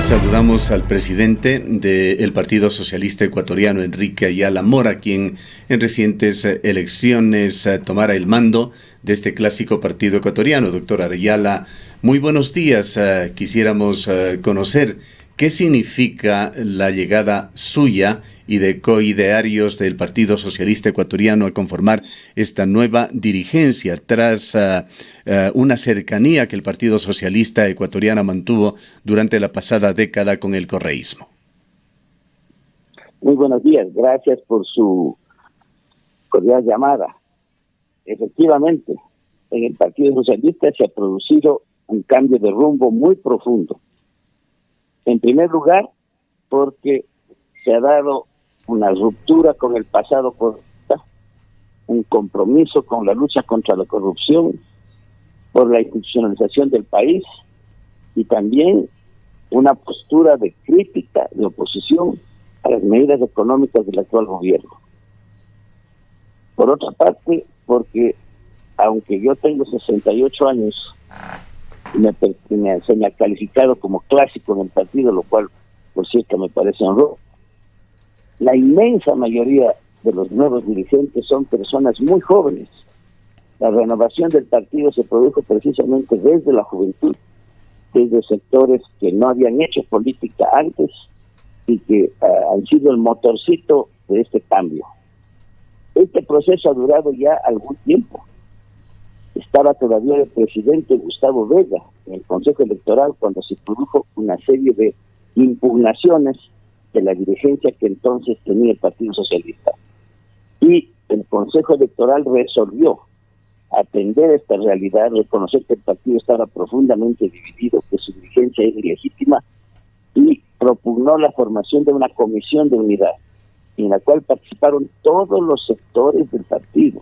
Saludamos al presidente del Partido Socialista Ecuatoriano, Enrique Ayala Mora, quien en recientes elecciones tomara el mando de este clásico partido ecuatoriano. Doctor Ayala, muy buenos días. Quisiéramos conocer qué significa la llegada suya y de coidearios del Partido Socialista Ecuatoriano a conformar esta nueva dirigencia tras una cercanía que el Partido Socialista Ecuatoriano mantuvo durante la pasada década con el correísmo. Muy buenos días, gracias por su cordial llamada. Efectivamente, en el Partido Socialista se ha producido un cambio de rumbo muy profundo. En primer lugar, porque se ha dado una ruptura con el pasado correísta, un compromiso con la lucha contra la corrupción, por la institucionalización del país y también una postura de crítica, de oposición a las medidas económicas del actual gobierno. Por otra parte, porque aunque yo tengo 68 años, se me ha calificado como clásico en el partido, lo cual, por cierto, me parece honroso. La inmensa mayoría de los nuevos dirigentes son personas muy jóvenes. La renovación del partido se produjo precisamente desde la juventud, desde sectores que no habían hecho política antes y que han sido el motorcito de este cambio. Este proceso ha durado ya algún tiempo. Estaba todavía el presidente Gustavo Vega en el Consejo Electoral cuando se produjo una serie de impugnaciones de la dirigencia que entonces tenía el Partido Socialista. Y el Consejo Electoral resolvió atender esta realidad, reconocer que el partido estaba profundamente dividido, que su dirigencia era ilegítima, y propugnó la formación de una comisión de unidad, en la cual participaron todos los sectores del partido.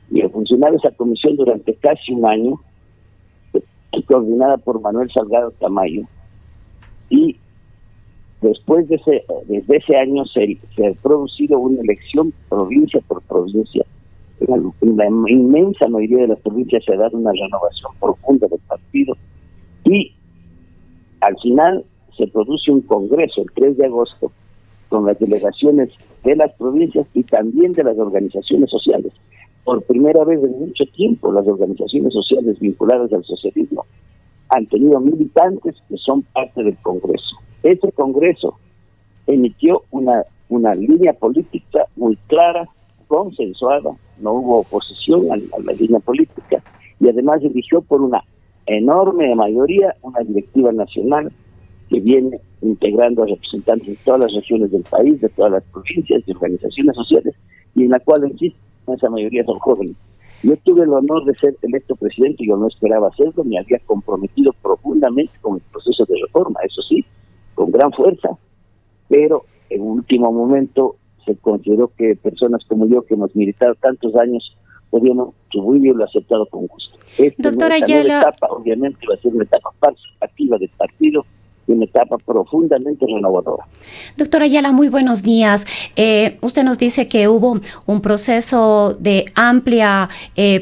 Y ha funcionado esa comisión durante casi un año, coordinada por Manuel Salgado Tamayo, y después desde ese año se ha producido una elección provincia por provincia. En la inmensa mayoría de las provincias se ha dado una renovación profunda del partido y al final se produce un congreso el 3 de agosto con las delegaciones de las provincias y también de las organizaciones sociales. Por primera vez en mucho tiempo las organizaciones sociales vinculadas al socialismo han tenido militantes que son parte del congreso. Ese congreso emitió una línea política muy clara, consensuada, no hubo oposición a la línea política y además eligió por una enorme mayoría una directiva nacional que viene integrando a representantes de todas las regiones del país, de todas las provincias, de organizaciones sociales y en la cual existe esa mayoría son jóvenes. Yo tuve el honor de ser electo presidente, yo no esperaba hacerlo, me había comprometido profundamente con el proceso de reforma, eso sí, con gran fuerza, pero en último momento se consideró que personas como yo, que hemos militado tantos años, podíamos contribuir y lo he aceptado con gusto. Doctora Esta Ayala, nueva etapa, obviamente, va a ser una etapa participativa del partido, y una etapa profundamente renovadora. Doctora Ayala, muy buenos días. Usted nos dice que hubo un proceso de amplia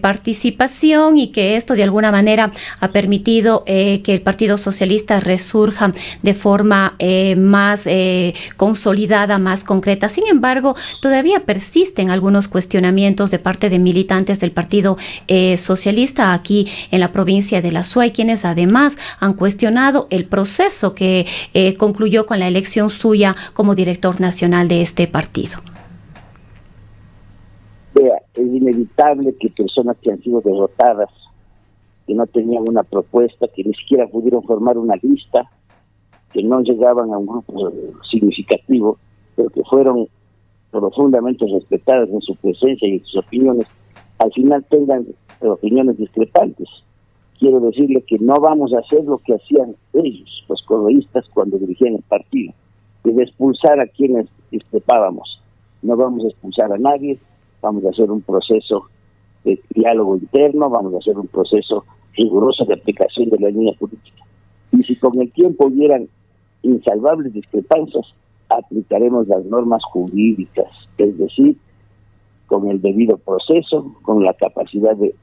participación y que esto de alguna manera ha permitido que el Partido Socialista resurja de forma más consolidada, más concreta. Sin embargo, todavía persisten algunos cuestionamientos de parte de militantes del Partido Socialista aquí en la provincia de La Suay, quienes además han cuestionado el proceso que concluyó con la elección suya como director nacional de este partido. Vea, es inevitable que personas que han sido derrotadas, que no tenían una propuesta, que ni siquiera pudieron formar una lista, que no llegaban a un grupo significativo, pero que fueron profundamente respetadas en su presencia y en sus opiniones, al final tengan opiniones discrepantes. Quiero decirle que no vamos a hacer lo que hacían ellos, los correístas, cuando dirigían el partido, de expulsar a quienes discrepábamos. No vamos a expulsar a nadie, vamos a hacer un proceso de diálogo interno, vamos a hacer un proceso riguroso de aplicación de la línea política. Y si con el tiempo hubieran insalvables discrepancias, aplicaremos las normas jurídicas, es decir, con el debido proceso, con la capacidad de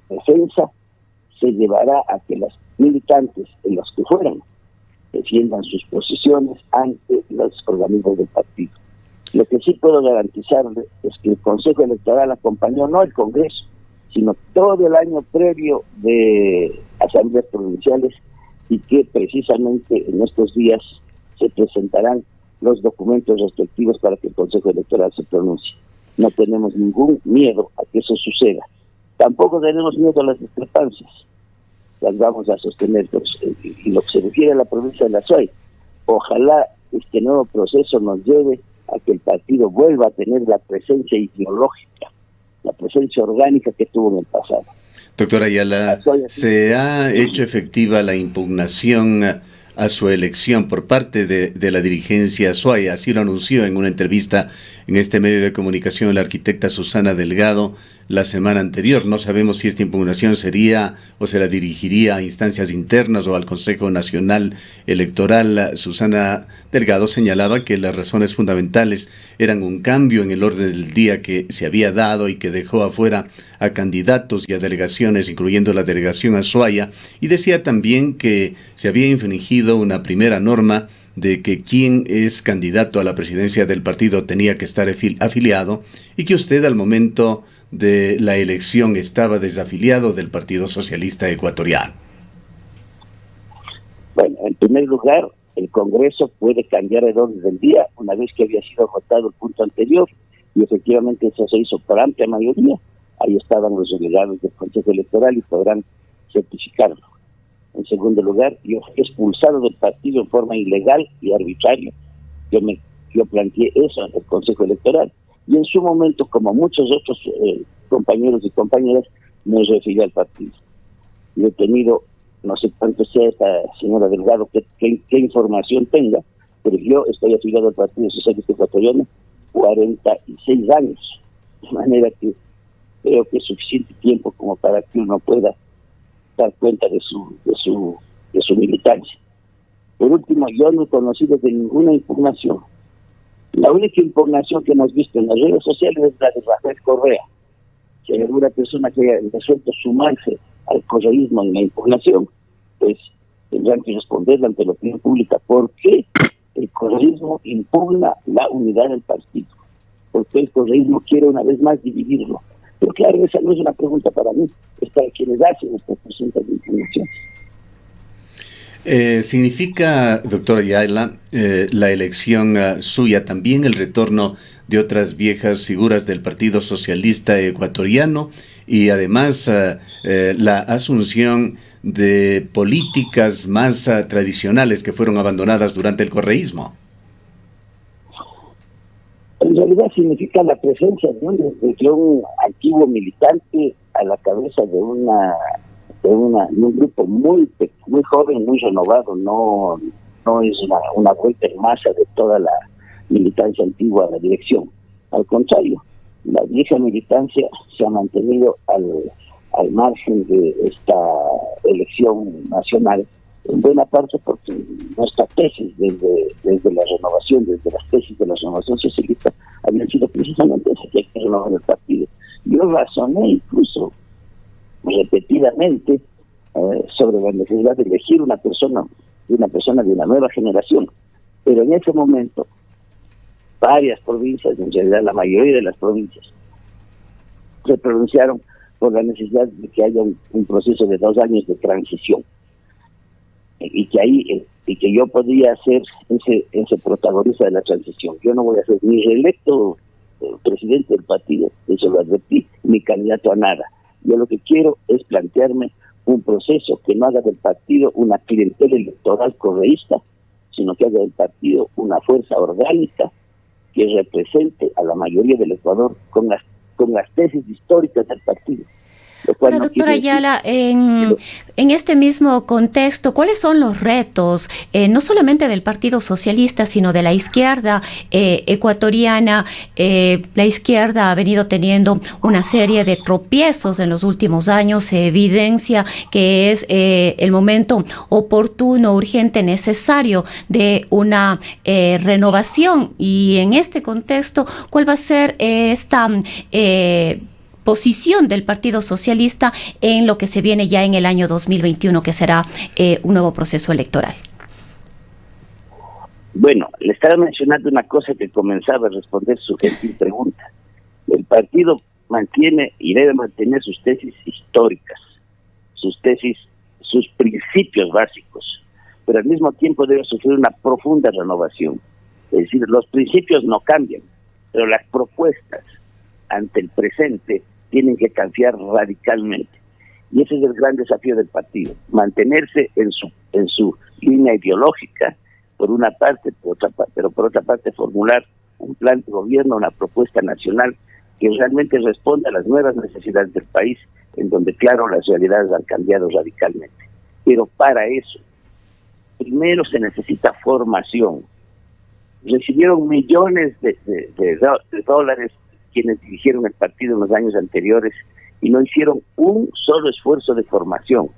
defensa, se llevará a que los militantes, en los que fueran, defiendan sus posiciones ante los organismos del partido. Lo que sí puedo garantizarle es que el Consejo Electoral acompañó no el Congreso, sino todo el año previo de asambleas provinciales, y que precisamente en estos días se presentarán los documentos respectivos para que el Consejo Electoral se pronuncie. No tenemos ningún miedo a que eso suceda. Tampoco tenemos miedo a las discrepancias. Las vamos a sostener. Y lo que se refiere a la provincia de La Suay, ojalá este nuevo proceso nos lleve a que el partido vuelva a tener la presencia ideológica, la presencia orgánica que tuvo en el pasado. Doctor Ayala, ¿se ha hecho efectiva la impugnación a su elección por parte de la dirigencia Azuay? Así lo anunció en una entrevista en este medio de comunicación la arquitecta Susana Delgado la semana anterior. No sabemos si esta impugnación sería o se la dirigiría a instancias internas o al Consejo Nacional Electoral. Susana Delgado señalaba que las razones fundamentales eran un cambio en el orden del día que se había dado y que dejó afuera a candidatos y a delegaciones, incluyendo la delegación Azuaya, y decía también que se había infringido una primera norma de que quien es candidato a la presidencia del partido tenía que estar afiliado, y que usted al momento de la elección estaba desafiliado del Partido Socialista Ecuatoriano. Bueno, en primer lugar, el Congreso puede cambiar el orden del día una vez que había sido votado el punto anterior, y efectivamente eso se hizo por amplia mayoría. Ahí estaban los delegados del Consejo Electoral y podrán certificarlo. En segundo lugar, yo fui expulsado del partido en forma ilegal y arbitraria. Yo planteé eso ante el Consejo Electoral, y en su momento, como muchos otros compañeros y compañeras, me reafilié al partido. Yo he tenido, no sé cuánto sea esta señora Delgado, qué información tenga, pero yo estoy afiliado al Partido Socialista Ecuatoriano 46 años, de manera que creo que es suficiente tiempo como para que uno pueda dar cuenta de su militancia. Por último, yo no he conocido de ninguna impugnación. La única impugnación que hemos visto en las redes sociales es la de Rafael Correa. Si hay alguna persona que haya resuelto sumarse al correísmo en la impugnación, pues tendrán que responderle ante la opinión pública por qué el correísmo impugna la unidad del partido, por qué el correísmo quiere una vez más dividirlo. Pero claro, esa no es una pregunta para mí, es para quienes hacen estas presuntas impugnaciones. ¿Significa, doctor Ayala, la elección suya también el retorno de otras viejas figuras del Partido Socialista Ecuatoriano y además la asunción de políticas más tradicionales que fueron abandonadas durante el correísmo? En realidad significa la presencia de un antiguo militante a la cabeza de un grupo muy joven, muy renovado. No es una vuelta en masa de toda la militancia antigua a la dirección. Al contrario, la vieja militancia se ha mantenido al margen de esta elección nacional, en buena parte porque nuestra tesis desde la renovación, desde las tesis de la renovación socialista, habían sido precisamente esa, que hay que renovar el partido. Yo razoné incluso repetidamente sobre la necesidad de elegir una persona de una nueva generación, pero en ese momento varias provincias, en realidad la mayoría de las provincias, se pronunciaron por la necesidad de que haya un proceso de 2 años de transición, y que yo podía ser ese protagonista de la transición. Yo no voy a ser ni reelecto presidente del partido, eso lo advertí, ni candidato a nada. Yo lo que quiero es plantearme un proceso que no haga del partido una clientela electoral correísta, sino que haga del partido una fuerza orgánica que represente a la mayoría del Ecuador con las tesis históricas del partido. Ahora, doctora Ayala, en este mismo contexto, ¿cuáles son los retos, no solamente del Partido Socialista, sino de la izquierda ecuatoriana? La izquierda ha venido teniendo una serie de tropiezos en los últimos años. Se evidencia que es el momento oportuno, urgente, necesario de una renovación. Y en este contexto, ¿cuál va a ser esta posición del Partido Socialista en lo que se viene ya en el año 2021, que será un nuevo proceso electoral? Bueno, le estaba mencionando una cosa que comenzaba a responder su gentil pregunta. El partido mantiene y debe mantener sus tesis históricas, sus principios básicos, pero al mismo tiempo debe sufrir una profunda renovación. Es decir, los principios no cambian, pero las propuestas ante el presente tienen que cambiar radicalmente. Y ese es el gran desafío del partido, mantenerse en su línea ideológica, por una parte, pero por otra parte formular un plan de gobierno, una propuesta nacional que realmente responda a las nuevas necesidades del país, en donde, claro, las realidades han cambiado radicalmente. Pero para eso, primero se necesita formación. Recibieron millones de dólares quienes dirigieron el partido en los años anteriores y no hicieron un solo esfuerzo de formación.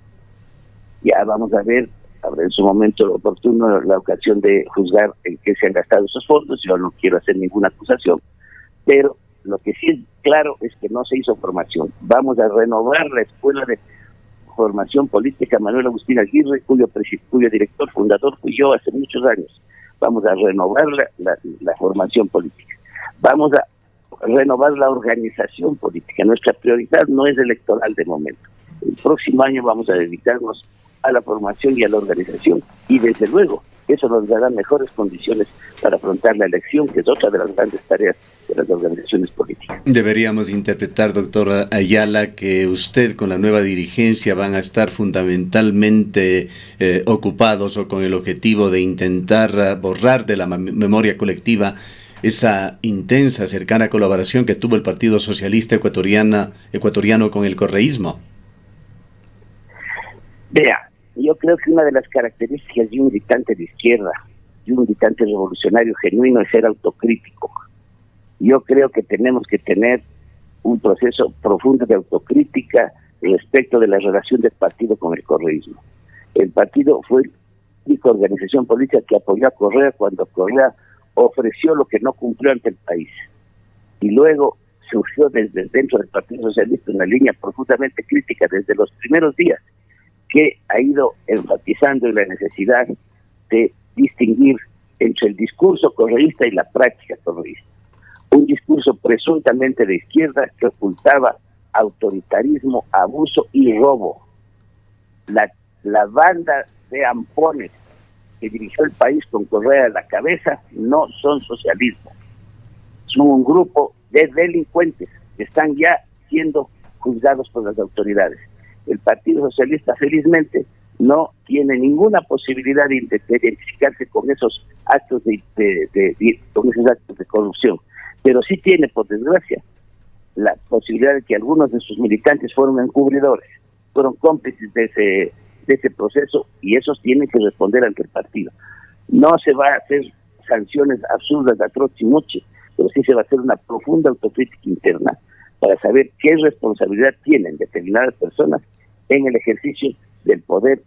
Ya vamos a ver, habrá en su momento oportuno la ocasión de juzgar en qué se han gastado esos fondos. Yo no quiero hacer ninguna acusación, pero lo que sí es claro es que no se hizo formación. Vamos a renovar la Escuela de Formación Política Manuel Agustín Aguirre, cuyo director fundador fui yo hace muchos años. Vamos a renovar la formación política. Vamos a renovar la organización política. Nuestra prioridad no es electoral de momento. El próximo año vamos a dedicarnos a la formación y a la organización, y desde luego eso nos dará mejores condiciones para afrontar la elección, que es otra de las grandes tareas de las organizaciones políticas. Deberíamos interpretar, doctor Ayala, que usted con la nueva dirigencia van a estar fundamentalmente ocupados o con el objetivo de intentar borrar de la memoria colectiva esa intensa, cercana colaboración que tuvo el Partido Socialista Ecuatoriano con el correísmo. Vea, yo creo que una de las características de un militante de izquierda, de un militante revolucionario genuino, es ser autocrítico. Yo creo que tenemos que tener un proceso profundo de autocrítica respecto de la relación del partido con el correísmo. El partido fue la única organización política que apoyó a Correa cuando Correa ofreció lo que no cumplió ante el país. Y luego surgió desde dentro del Partido Socialista una línea profundamente crítica desde los primeros días, que ha ido enfatizando en la necesidad de distinguir entre el discurso correísta y la práctica correísta. Un discurso presuntamente de izquierda que ocultaba autoritarismo, abuso y robo. La banda de ampones que dirigió el país con Correa a la cabeza no son socialismo. Son un grupo de delincuentes que están ya siendo juzgados por las autoridades. El Partido Socialista, felizmente, no tiene ninguna posibilidad de identificarse con esos actos con esos actos de corrupción, pero sí tiene, por desgracia, la posibilidad de que algunos de sus militantes fueron encubridores, fueron cómplices de ese proceso, y esos tienen que responder ante el partido. No se va a hacer sanciones absurdas a troche, pero sí se va a hacer una profunda autocrítica interna para saber qué responsabilidad tienen determinadas personas en el ejercicio del poder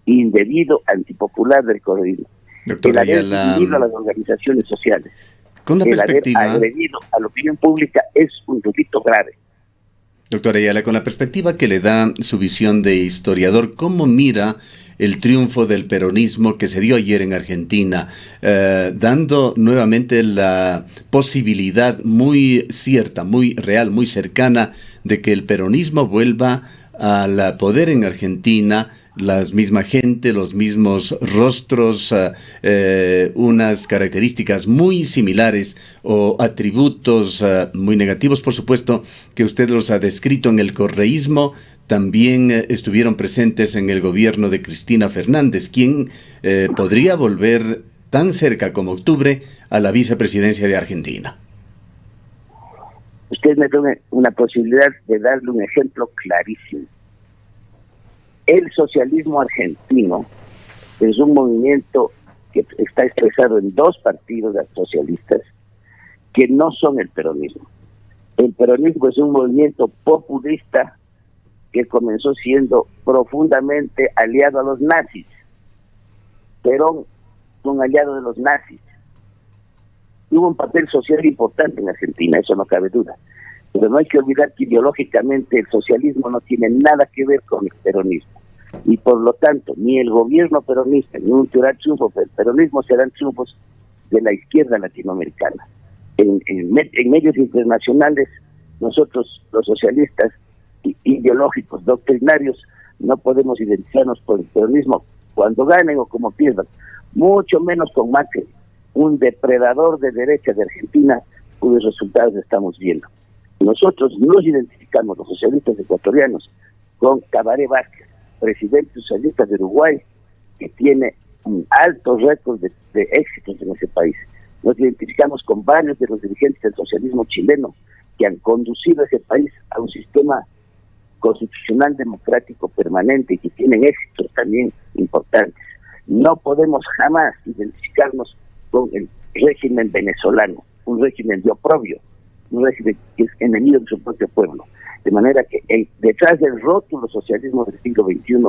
indebido, antipopular del correísmo. Doctor Ayala, a las organizaciones sociales, con la perspectiva, haber agredido a la opinión pública es un delito grave. Doctor Ayala, con la perspectiva que le da su visión de historiador, ¿cómo mira el triunfo del peronismo que se dio ayer en Argentina, dando nuevamente la posibilidad muy cierta, muy real, muy cercana de que el peronismo vuelva al poder en Argentina, la misma gente, los mismos rostros, unas características muy similares o atributos muy negativos, por supuesto, que usted los ha descrito en el correísmo, también estuvieron presentes en el gobierno de Cristina Fernández, quien podría volver tan cerca como octubre a la vicepresidencia de Argentina? Usted me da una posibilidad de darle un ejemplo clarísimo. El socialismo argentino es un movimiento que está expresado en dos partidos socialistas que no son el peronismo. El peronismo es un movimiento populista que comenzó siendo profundamente aliado a los nazis. Perón fue un aliado de los nazis. Tuvo un papel social importante en Argentina, eso no cabe duda. Pero no hay que olvidar que ideológicamente el socialismo no tiene nada que ver con el peronismo. Y por lo tanto, ni el gobierno peronista, ni un triunfo del peronismo serán triunfos de la izquierda latinoamericana. En medios internacionales, nosotros, los socialistas ideológicos, doctrinarios, no podemos identificarnos con el peronismo cuando ganen o como pierdan, mucho menos con Macri, un depredador de derecha de Argentina, cuyos resultados estamos viendo. Nosotros nos identificamos, los socialistas ecuatorianos, con Tabaré Vázquez, presidente socialista de Uruguay, que tiene un alto récord de éxitos en ese país. Nos identificamos con varios de los dirigentes del socialismo chileno que han conducido a ese país a un sistema constitucional democrático permanente y que tienen éxitos también importantes. No podemos jamás identificarnos con el régimen venezolano, un régimen de oprobio, un régimen que es enemigo de su propio pueblo. De manera que detrás del rótulo socialismo del siglo XXI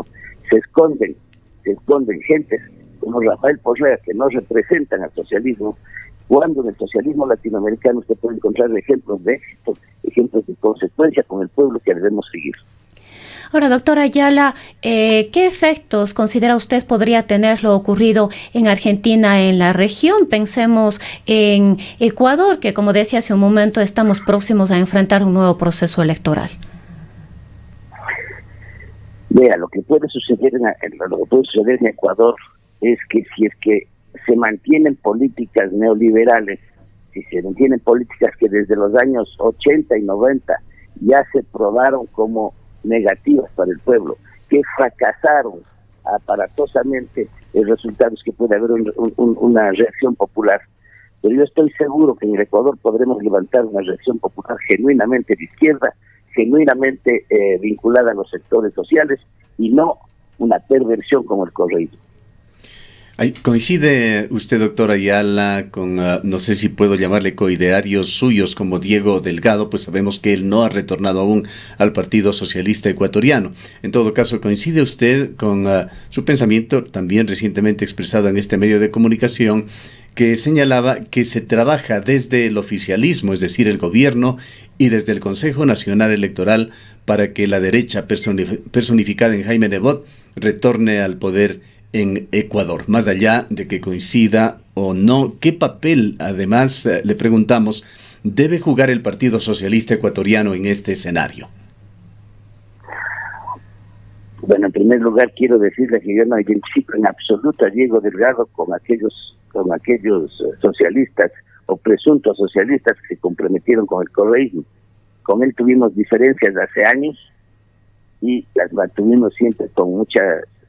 se esconden gentes como Rafael Porrera que no representan al socialismo, cuando en el socialismo latinoamericano usted puede encontrar ejemplos de éxito, ejemplos de consecuencia con el pueblo que debemos seguir. Ahora, doctora Ayala, ¿qué efectos considera usted podría tener lo ocurrido en Argentina en la región? Pensemos en Ecuador, que como decía hace un momento, estamos próximos a enfrentar un nuevo proceso electoral. Vea, lo que puede suceder en Ecuador es que si es que se mantienen políticas neoliberales, si se mantienen políticas que desde los años 80 y 90 ya se probaron como negativas para el pueblo, que fracasaron aparatosamente, el resultado es que puede haber una reacción popular. Pero yo estoy seguro que en el Ecuador podremos levantar una reacción popular genuinamente de izquierda, genuinamente vinculada a los sectores sociales y no una perversión como el correísmo. ¿Coincide usted, doctor Ayala, con, no sé si puedo llamarle coidearios suyos como Diego Delgado? Pues sabemos que él no ha retornado aún al Partido Socialista Ecuatoriano. En todo caso, ¿coincide usted con su pensamiento, también recientemente expresado en este medio de comunicación, que señalaba que se trabaja desde el oficialismo, es decir, el gobierno, y desde el Consejo Nacional Electoral para que la derecha personificada en Jaime Nebot retorne al poder en Ecuador? Más allá de que coincida o no, ¿qué papel, además, le preguntamos, debe jugar el Partido Socialista Ecuatoriano en este escenario? Bueno, en primer lugar quiero decirle que yo no identifico en absoluto a Diego Delgado con aquellos socialistas o presuntos socialistas que se comprometieron con el correísmo. Con él tuvimos diferencias de hace años y las mantuvimos siempre con mucha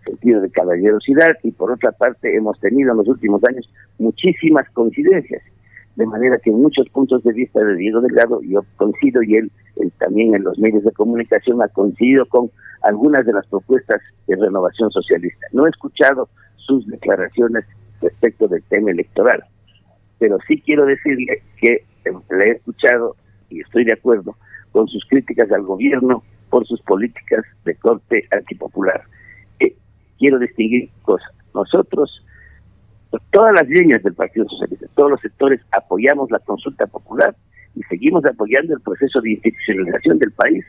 sentido de caballerosidad, y por otra parte hemos tenido en los últimos años muchísimas coincidencias, de manera que en muchos puntos de vista de Diego Delgado yo coincido, y él también en los medios de comunicación ha coincidido con algunas de las propuestas de renovación socialista. No he escuchado sus declaraciones respecto del tema electoral, pero sí quiero decirle que le he escuchado y estoy de acuerdo con sus críticas al gobierno por sus políticas de corte antipopular. Quiero distinguir cosas. Nosotros, todas las líneas del Partido Socialista, todos los sectores, apoyamos la consulta popular y seguimos apoyando el proceso de institucionalización del país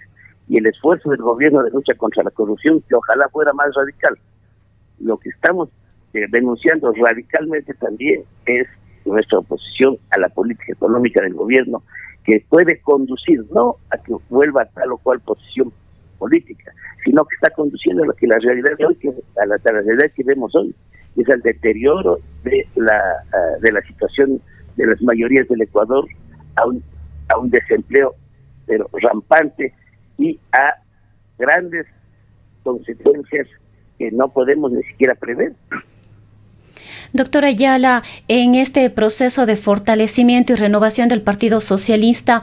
y el esfuerzo del gobierno de lucha contra la corrupción, que ojalá fuera más radical. Lo que estamos denunciando radicalmente también es nuestra oposición a la política económica del gobierno, que puede conducir no a que vuelva a tal o cual posición política, sino que está conduciendo a lo que la realidad de hoy, a la realidad que vemos hoy, es al deterioro de la situación de las mayorías del Ecuador, a un desempleo pero rampante y a grandes consecuencias que no podemos ni siquiera prever. Doctora Ayala, en este proceso de fortalecimiento y renovación del Partido Socialista,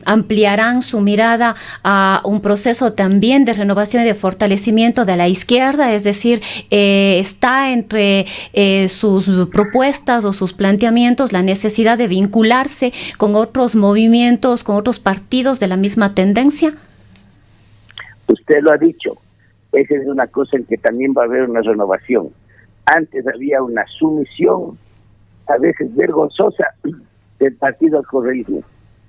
¿ampliarán su mirada a un proceso también de renovación y de fortalecimiento de la izquierda? Es decir, ¿está entre sus propuestas o sus planteamientos la necesidad de vincularse con otros movimientos, con otros partidos de la misma tendencia? Usted lo ha dicho, esa es una cosa en que también va a haber una renovación. Antes había una sumisión, a veces vergonzosa, del partido al correísmo.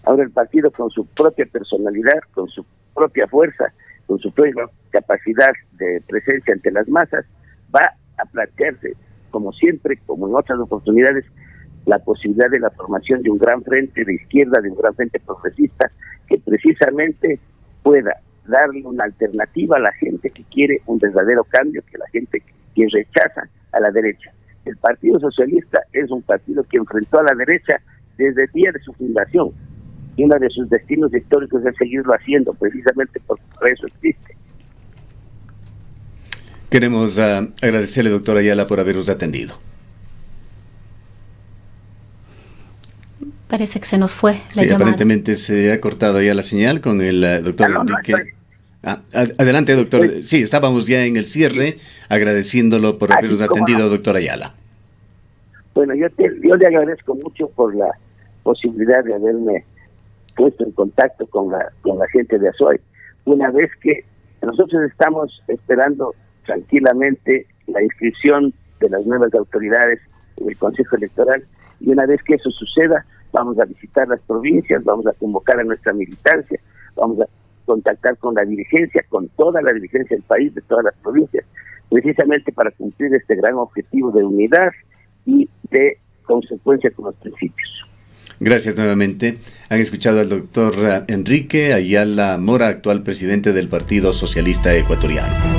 Ahora el partido, con su propia personalidad, con su propia fuerza, con su propia capacidad de presencia ante las masas, va a plantearse, como siempre, como en otras oportunidades, la posibilidad de la formación de un gran frente de izquierda, de un gran frente progresista, que precisamente pueda darle una alternativa a la gente que quiere un verdadero cambio, que la gente que rechaza a la derecha. El Partido Socialista es un partido que enfrentó a la derecha desde el día de su fundación, y uno de sus destinos históricos es seguirlo haciendo, precisamente por eso existe. Queremos agradecerle, doctor Ayala, por habernos atendido. Parece que se nos fue la llamada. Aparentemente se ha cortado ya la señal con el doctor Enrique. Adelante, doctor. Sí, estábamos ya en el cierre, agradeciéndolo por habernos atendido, doctor Ayala. Bueno, yo le agradezco mucho por la posibilidad de haberme puesto en contacto con la gente de Azoy. Una vez que nosotros estamos esperando tranquilamente la inscripción de las nuevas autoridades en el Consejo Electoral, y una vez que eso suceda, vamos a visitar las provincias, vamos a convocar a nuestra militancia, vamos a contactar con la dirigencia, con toda la dirigencia del país, de todas las provincias, precisamente para cumplir este gran objetivo de unidad y de consecuencia con los principios. Gracias nuevamente. Han escuchado al doctor Enrique Ayala Mora, actual presidente del Partido Socialista Ecuatoriano.